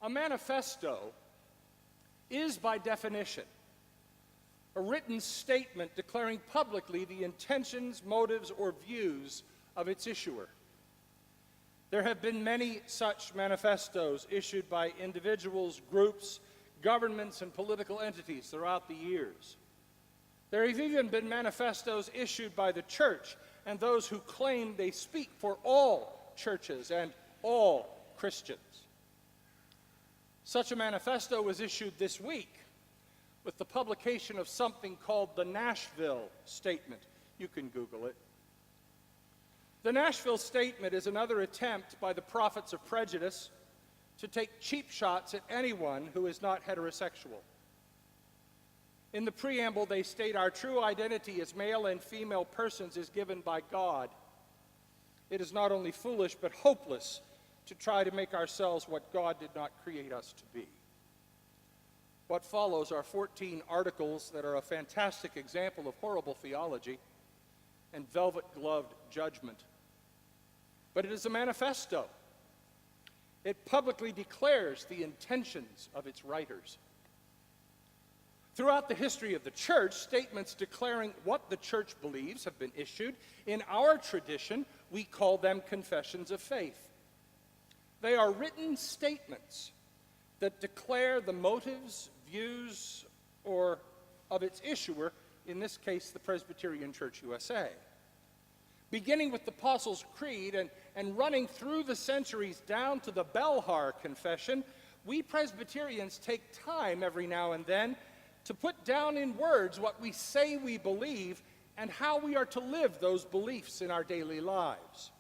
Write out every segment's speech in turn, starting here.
A manifesto is, by definition, a written statement declaring publicly the intentions, motives, or views of its issuer. There have been many such manifestos issued by individuals, groups, governments, and political entities throughout the years. There have even been manifestos issued by the church and those who claim they speak for all churches and all Christians. Such a manifesto was issued this week with the publication of something called the Nashville Statement. You can Google it. The Nashville Statement is another attempt by the prophets of prejudice to take cheap shots at anyone who is not heterosexual. In the preamble, they state, "Our true identity as male and female persons is given by God. It is not only foolish but hopeless to try to make ourselves what God did not create us to be." What follows are 14 articles that are a fantastic example of horrible theology and velvet-gloved judgment. But it is a manifesto. It publicly declares the intentions of its writers. Throughout the history of the church, statements declaring what the church believes have been issued. In our tradition, we call them confessions of faith. They are written statements that declare the motives, views, or of its issuer, in this case, the Presbyterian Church USA. Beginning with the Apostles' Creed and running through the centuries down to the Belhar Confession, we Presbyterians take time every now and then to put down in words what we say we believe and how we are to live those beliefs in our daily lives.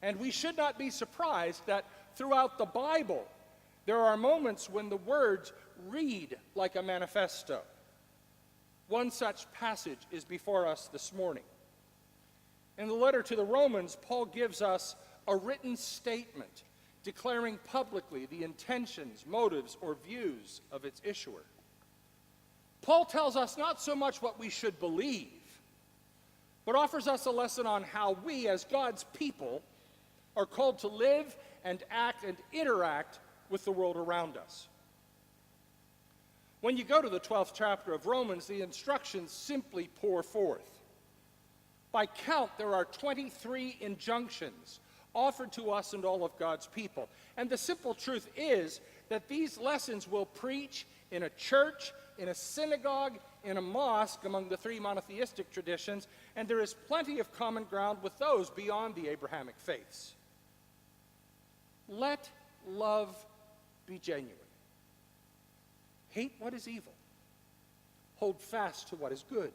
And we should not be surprised that throughout the Bible, there are moments when the words read like a manifesto. One such passage is before us this morning. In the letter to the Romans, Paul gives us a written statement declaring publicly the intentions, motives, or views of its issuer. Paul tells us not so much what we should believe, but offers us a lesson on how we, as God's people, are called to live and act and interact with the world around us. When you go to the 12th chapter of Romans, the instructions simply pour forth. By count, there are 23 injunctions offered to us and all of God's people. And the simple truth is that these lessons will preach in a church, in a synagogue, in a mosque among the three monotheistic traditions, and there is plenty of common ground with those beyond the Abrahamic faiths. Let love be genuine. Hate what is evil. Hold fast to what is good.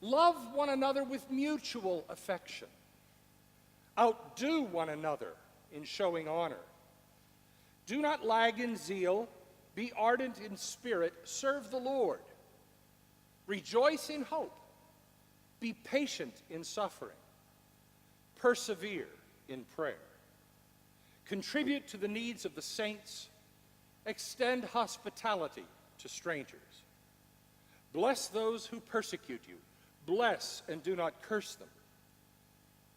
Love one another with mutual affection. Outdo one another in showing honor. Do not lag in zeal. Be ardent in spirit. Serve the Lord. Rejoice in hope. Be patient in suffering. Persevere in prayer. Contribute to the needs of the saints. Extend hospitality to strangers. Bless those who persecute you. Bless and do not curse them.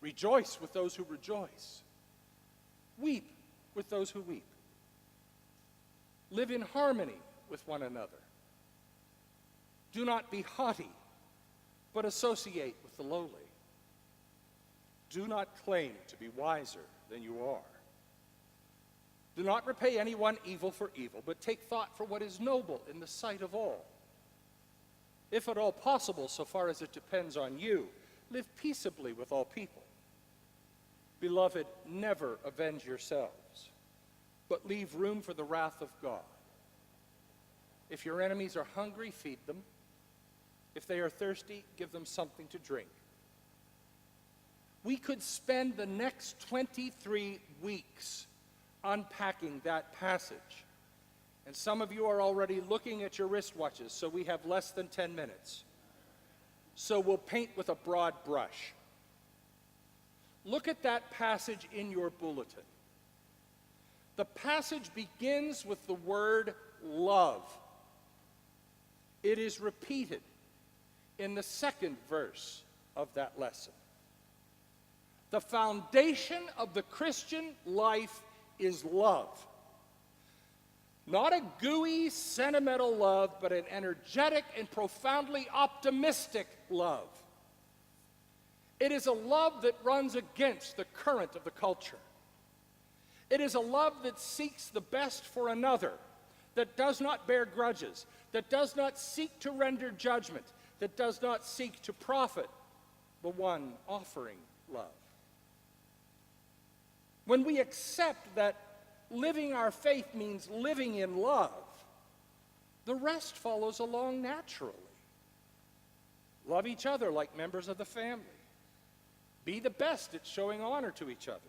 Rejoice with those who rejoice. Weep with those who weep. Live in harmony with one another. Do not be haughty, but associate with the lowly. Do not claim to be wiser than you are. Do not repay anyone evil for evil, but take thought for what is noble in the sight of all. If at all possible, so far as it depends on you, live peaceably with all people. Beloved, never avenge yourselves, but leave room for the wrath of God. If your enemies are hungry, feed them. If they are thirsty, give them something to drink. We could spend the next 23 weeks unpacking that passage. And some of you are already looking at your wristwatches, so we have less than 10 minutes. So we'll paint with a broad brush. Look at that passage in your bulletin. The passage begins with the word love. It is repeated in the second verse of that lesson. The foundation of the Christian life is love. Not a gooey, sentimental love, but an energetic and profoundly optimistic love. It is a love that runs against the current of the culture. It is a love that seeks the best for another, that does not bear grudges, that does not seek to render judgment, that does not seek to profit the one offering love. When we accept that living our faith means living in love, the rest follows along naturally. Love each other like members of the family. Be the best at showing honor to each other.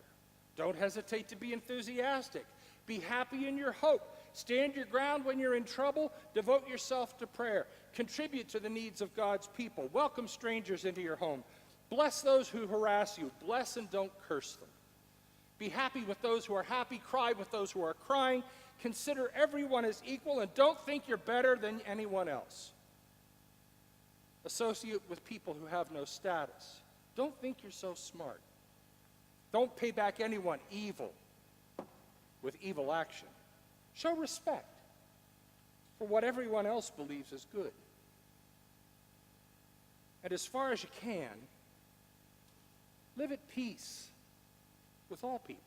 Don't hesitate to be enthusiastic. Be happy in your hope. Stand your ground when you're in trouble. Devote yourself to prayer. Contribute to the needs of God's people. Welcome strangers into your home. Bless those who harass you. Bless and don't curse them. Be happy with those who are happy. Cry with those who are crying. Consider everyone as equal, and don't think you're better than anyone else. Associate with people who have no status. Don't think you're so smart. Don't pay back anyone evil with evil action. Show respect for what everyone else believes is good. And as far as you can, live at peace with all people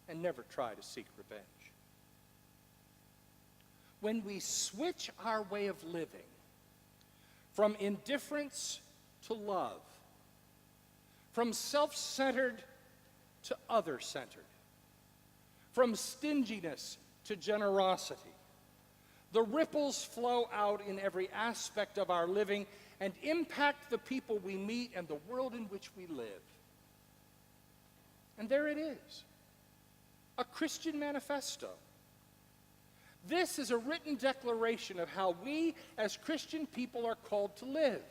and never try to seek revenge. When we switch our way of living from indifference to love, from self-centered to other-centered, from stinginess to generosity, the ripples flow out in every aspect of our living and impact the people we meet and the world in which we live. And there it is, a Christian Manifesto. This is a written declaration of how we as Christian people are called to live.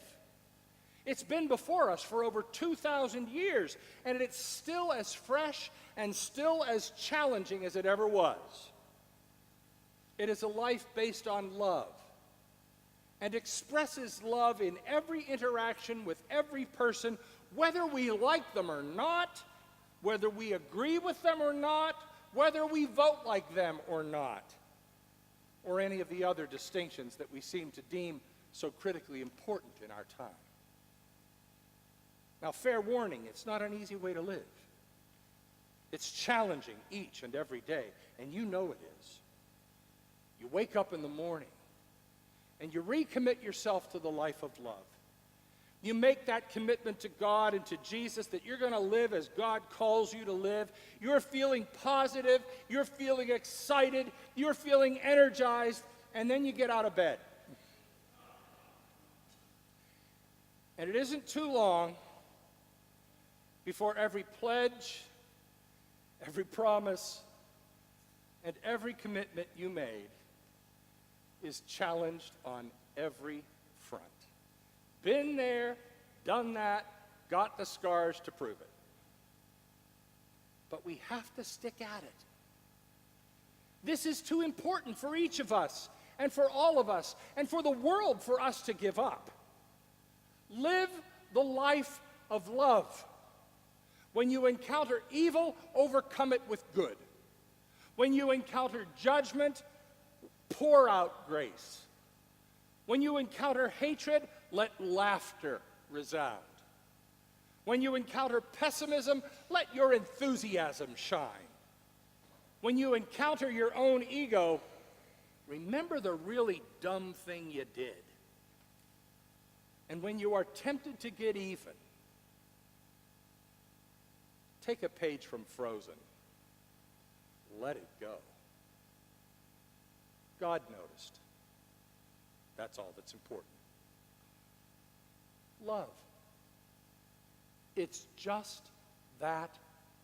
It's been before us for over 2,000 years, and it's still as fresh and still as challenging as it ever was. It is a life based on love and expresses love in every interaction with every person, whether we like them or not, whether we agree with them or not, whether we vote like them or not, or any of the other distinctions that we seem to deem so critically important in our time. Now, fair warning, it's not an easy way to live. It's challenging each and every day, and you know it is. You wake up in the morning, and you recommit yourself to the life of love. You make that commitment to God and to Jesus that you're going to live as God calls you to live. You're feeling positive, you're feeling excited, you're feeling energized, and then you get out of bed. And it isn't too long before every pledge, every promise, and every commitment you made is challenged on every front. Been there, done that, got the scars to prove it. But we have to stick at it. This is too important for each of us, and for all of us, and for the world for us to give up. Live the life of love. When you encounter evil, overcome it with good. When you encounter judgment, pour out grace. When you encounter hatred, let laughter resound. When you encounter pessimism, let your enthusiasm shine. When you encounter your own ego, remember the really dumb thing you did. And when you are tempted to get even, take a page from Frozen. Let it go. God noticed. That's all that's important. Love. It's just that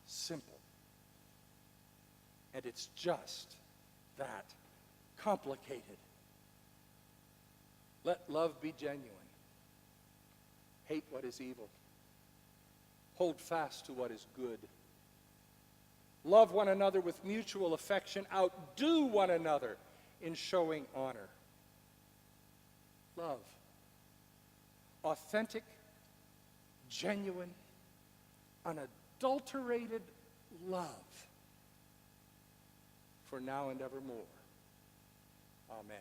simple. And it's just that complicated. Let love be genuine. Hate what is evil. Hold fast to what is good. Love one another with mutual affection. Outdo one another in showing honor. Love. Authentic, genuine, unadulterated love for now and evermore. Amen.